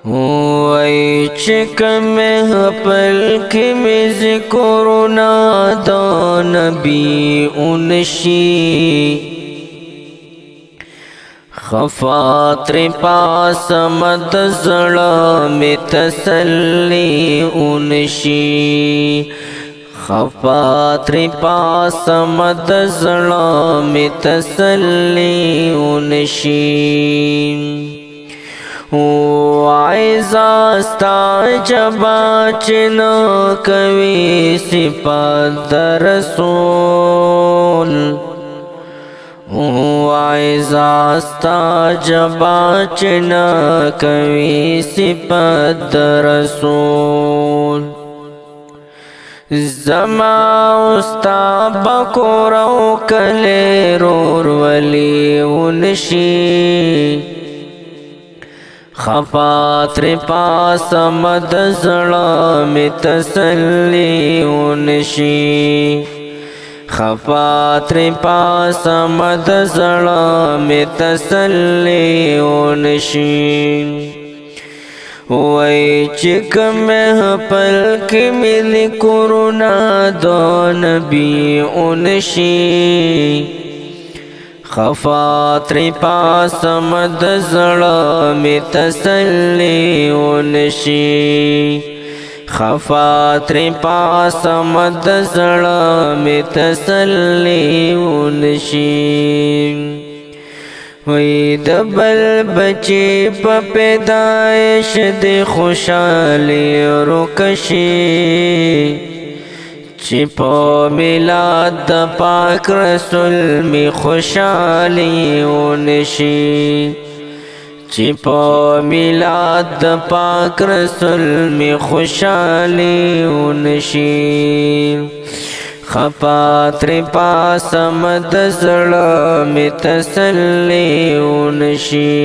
وای چې کمه پل کې مې ذکرونه د نبی اونشي خفاطر پاس مد زړه مې تسلی اونشي خفاطر پاس مد زړه مې تسلی اونشي وعزا ستا جبا چنا کوي صفات رسول وعزا ستا جبا چنا کوي صفات رسول زما استا بکورو کلی رور ولی ونشي خفاطر پاس مد زړه مې تسلی ونشي خفاطر پاس مد زړه مې تسلی ونشي وای چې کومه پل کې مې ذکرونه د نبی اونشي خفاطر پاس مد زړه مې تسلی ونشي خفاطر پاس مد زړه مې تسلی ونشي وای د بل بچی په پیدایش د خوشالي روکشي چې په میلاد د پاک رسول می خوشالي ونشي چې په میلاد د پاک رسول می خوشالي ونشي خفاطر پاس مد زړه مې تسلی ونشي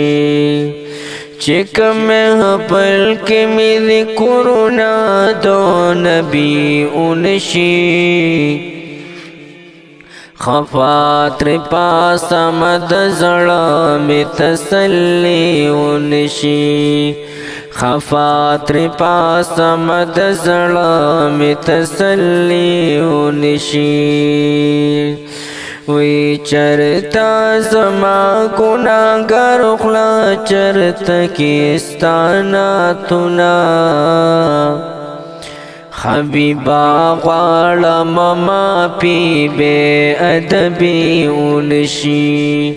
چې کومه پل کې مې ذکرونه د نبی اونشي خفاطر پاس مد زړه مې تسلی ونشي خفاطر پاس مد زړه مې تسلی ونشي وی چرتا زما گناہگار خلا چرتا کیستانا تنا حبیبا غوالم ما پی بے ادبی اونشی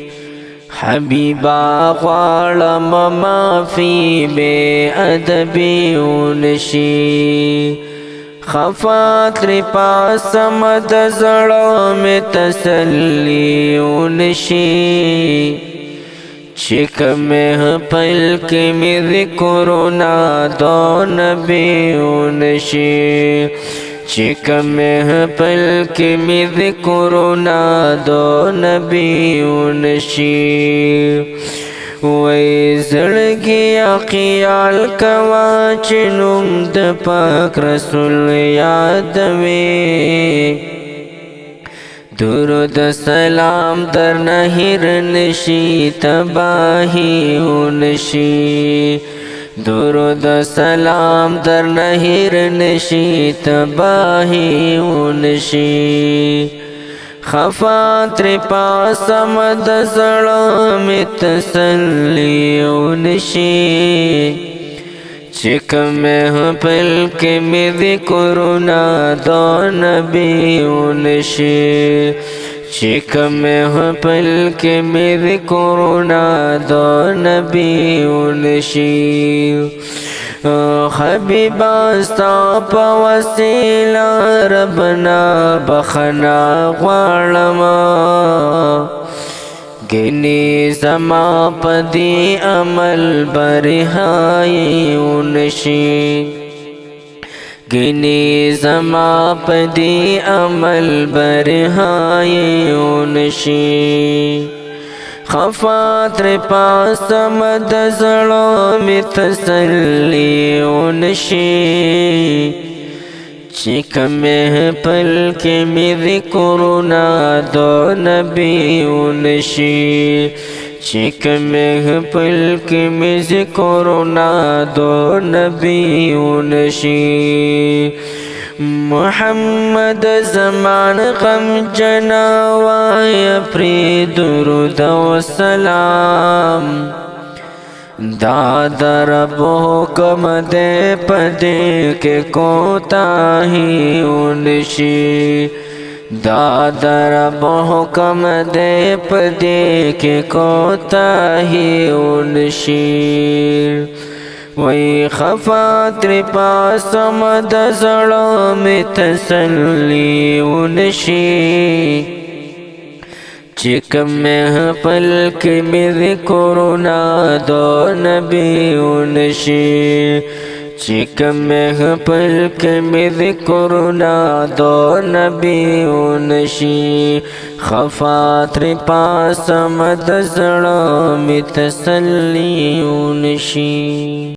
حبیبا غوالم ما فی بے ادبی اونشی خفاطر پاس مد زړه مې تسلی ونشي چې کومه پل کې مې ذکرونه د نبی ونشي چې کومه پل کې مې ذکرونه د نبی ونشي وای زړګي خیال کوا چې نوم د پاک رسول یادوي درود سلام در نهیر نشي تباهی ونشي درود سلام در نهیر نشي تباهی ونشي خفاطر پاس مد زړه مې تسلی ونشي چې کومه پل کې مې ذکرونه د نبی ونشي چې کومه پل کې مې ذکرونه د نبی ونشي حبیبا ستا په وسیله ربنا بخنا غواړم ګنې زما په دې عمل برهایي ونشي ګنې زما په دې عمل برهایي ونشي خفاطر پاس مد زړه مې تسلی ونشي چې کومه پل کې مې ذکرونه د نبی ونشي चिक में पलक में ज़िक्रुना दो नबी शी मोहम्मद ज़मान गम जनावाय प्री दुरूद व सलाम दादा रब हुक्म दे पदे के कोताही उनशी दादा रब हुक्म दे पदे के कोताही उनशी वही खफा त्रिपा समद जड़ों में तसल्ली उनशी चिक में पलक में ज़िक्रुना दो नबी उनशी चिक में पलक में ज़िक्रुना दो नबी उनशी खफा त्रिपा समद जड़ों में तसल्ली उनशी।